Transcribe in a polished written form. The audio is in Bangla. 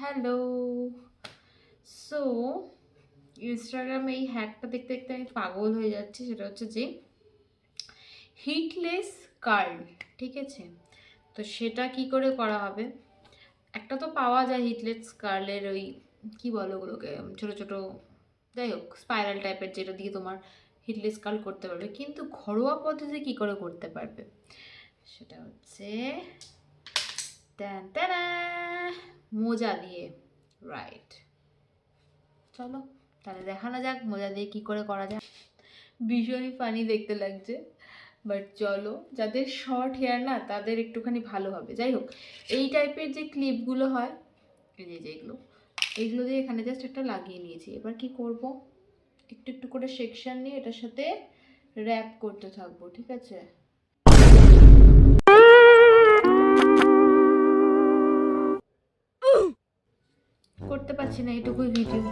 হ্যালো। সো ইনস্টাগ্রামে এই হ্যাকটা দেখতে দেখতে আমি পাগল হয়ে যাচ্ছি। সেটা হচ্ছে যে হিটলেস কার্ল, ঠিক আছে? তো সেটা কি করে করা হবে? একটা তো পাওয়া যায় হিটলেস কার্লের ওই কি বলো ওগুলোকে, ছোট ছোট, যাই হোক স্পাইরাল টাইপের, যেটা দিয়ে তোমার হিটলেস কার্ল করতে পারবে। কিন্তু ঘরোয়া পদ্ধতি কি করে করতে পারবে সেটা হচ্ছে মোজা দিয়ে। রাইট, চলো তাহলে দেখানো যাক মোজা দিয়ে কী করে করা যায়। ভীষণই ফানি দেখতে লাগছে, বাট চলো, যাদের শর্ট হেয়ার না তাদের একটুখানি ভালো হবে। যাই হোক, এই টাইপের যে ক্লিপগুলো হয়, এই যে যেগুলো, এইগুলো দিয়ে এখানে জাস্ট একটা লাগিয়ে নিয়েছি। এবার কি করব, একটু একটু করে সেকশন নিয়ে এটার সাথে র্যাপ করতে থাকবো, ঠিক আছে? করতে পারছি না, এটুকুই ভিডিও।